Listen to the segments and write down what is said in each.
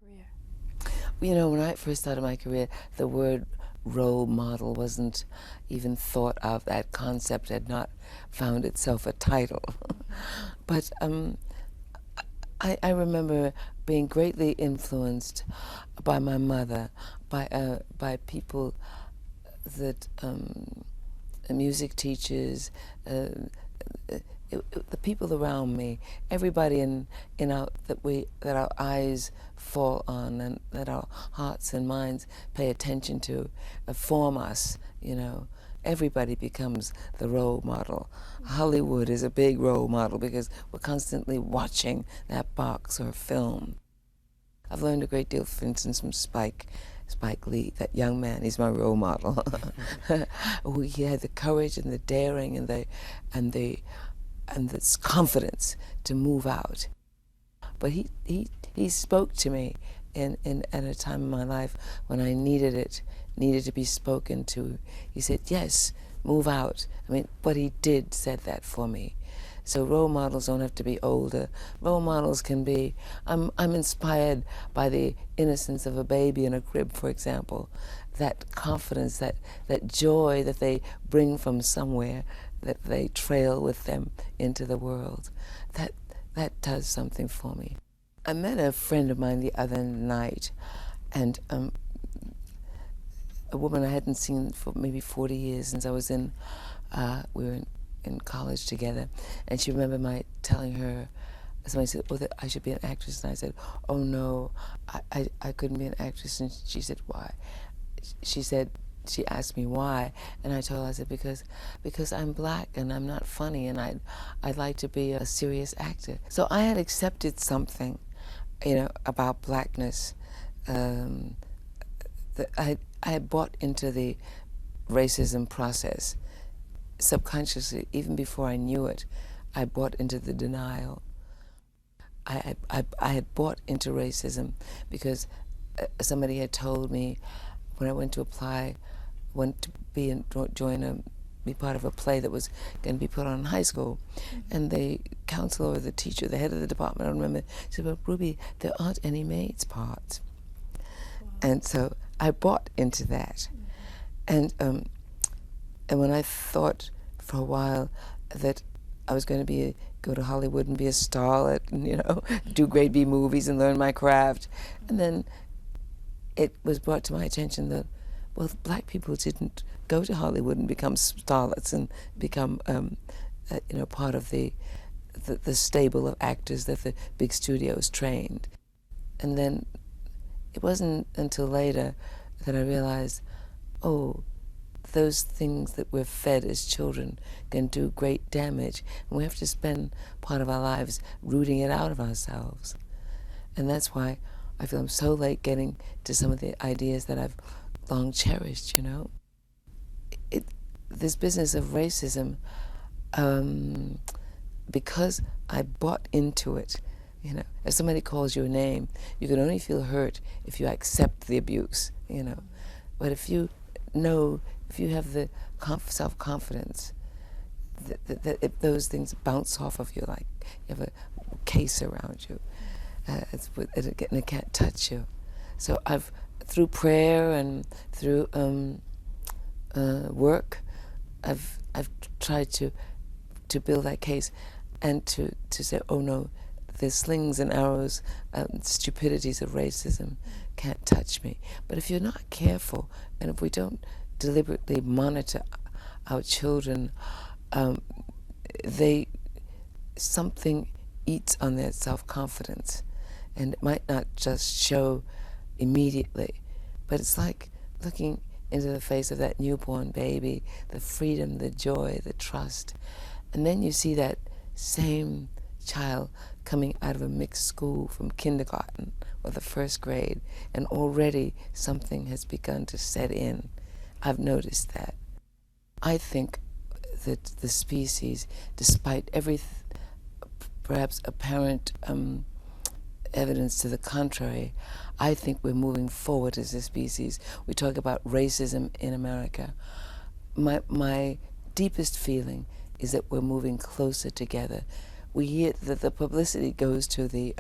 career? You know, when I first started my career, the word role model wasn't even thought of. That concept had not found itself a title. But I remember being greatly influenced by my mother, by people that music teachers, uh, the people around me, everybody in our that our eyes fall on and that our hearts and minds pay attention to, form us. You know, everybody becomes the role model. Hollywood is a big role model because we're constantly watching that box or film. I've learned a great deal, for instance, from Spike Lee, that young man. He's my role model. He had the courage and the daring and this confidence to move out. But he spoke to me at a time in my life when I needed to be spoken to. He said, yes, move out. I mean, what he did said that for me. So role models don't have to be older. Role models can be, I'm inspired by the innocence of a baby in a crib, for example. That confidence, that joy that they bring from somewhere, that they trail with them into the world. That does something for me. I met a friend of mine the other night, and a woman I hadn't seen for maybe 40 years since I was we were in college together, and she remembered my telling her, somebody said, oh, that I should be an actress, and I said, oh no, I couldn't be an actress, and she said, why? She asked me why, and I told her, I said, because I'm black and I'm not funny, and I'd like to be a serious actor. So I had accepted something, you know, about blackness, that I had bought into the racism process subconsciously. Even before I knew it, I bought into the denial. I had bought into racism because somebody had told me when I went to apply, went to be part of a play that was going to be put on in high school, and the counselor or the teacher, the head of the department, I don't remember, said, well, Ruby, there aren't any maids' parts. Wow. And so I bought into that. And when I thought for a while that I was going to go to Hollywood and be a starlet and, you know, do great B movies and learn my craft, and then it was brought to my attention that, well, black people didn't go to Hollywood and become starlets and become, you know, part of the stable of actors that the big studios trained. And then it wasn't until later that I realized, oh, those things that we're fed as children can do great damage, and we have to spend part of our lives rooting it out of ourselves. And that's why I feel I'm so late getting to some of the ideas that I've long cherished, you know. This business of racism, because I bought into it, you know, if somebody calls you a name, you can only feel hurt if you accept the abuse, you know. But if you have the self-confidence, that if those things bounce off of you like you have a case around you, it can't touch you. So through prayer and through work, I've tried to build that case and to say, oh no, the slings and arrows, stupidities of racism can't touch me. But if you're not careful, and if we don't deliberately monitor our children, something eats on their self-confidence, and it might not just show immediately, but it's like looking into the face of that newborn baby, the freedom, the joy, the trust, and then you see that same child coming out of a mixed school from kindergarten or the first grade, and already something has begun to set in. I've noticed that. I think that the species, despite every perhaps apparent evidence to the contrary, I think we're moving forward as a species. We talk about racism in America. My deepest feeling is that we're moving closer together. we hear that the publicity goes to the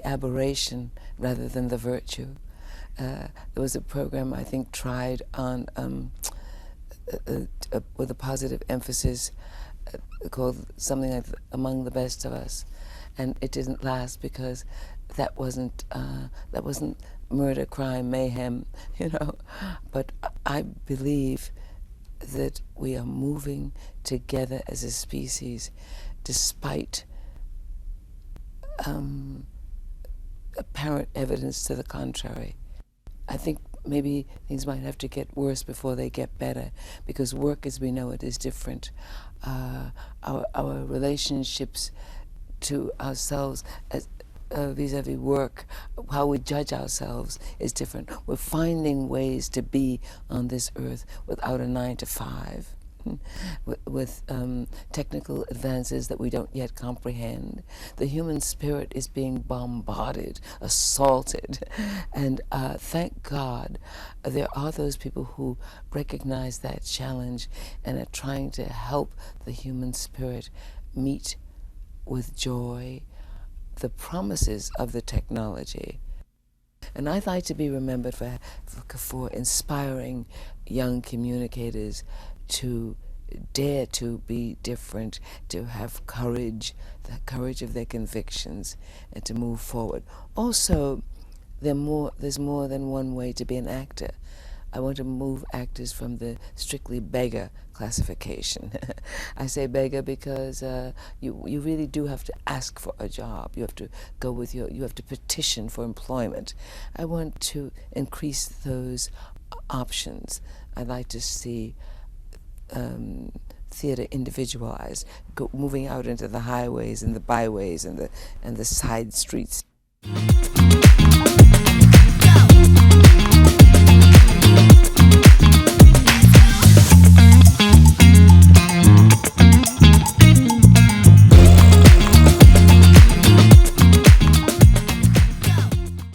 aberration rather than the virtue. There was a program I think tried on with a positive emphasis called something like "Among the Best of Us," and it didn't last because that wasn't murder, crime, mayhem, you know. But I believe that we are moving together as a species, despite apparent evidence to the contrary. I think maybe things might have to get worse before they get better, because work as we know it is different. Our relationships to ourselves as vis-a-vis work, how we judge ourselves is different. We're finding ways to be on this earth without a 9-to-5. With technical advances that we don't yet comprehend. The human spirit is being bombarded, assaulted, and thank God there are those people who recognize that challenge and are trying to help the human spirit meet with joy the promises of the technology. And I'd like to be remembered for inspiring young communicators to dare to be different, to have courage, the courage of their convictions, and to move forward. Also, there's more than one way to be an actor. I want to move actors from the strictly beggar classification. I say beggar because you really do have to ask for a job. You have to you have to petition for employment. I want to increase those options. I'd like to see theater individualized, moving out into the highways and the byways and the side streets.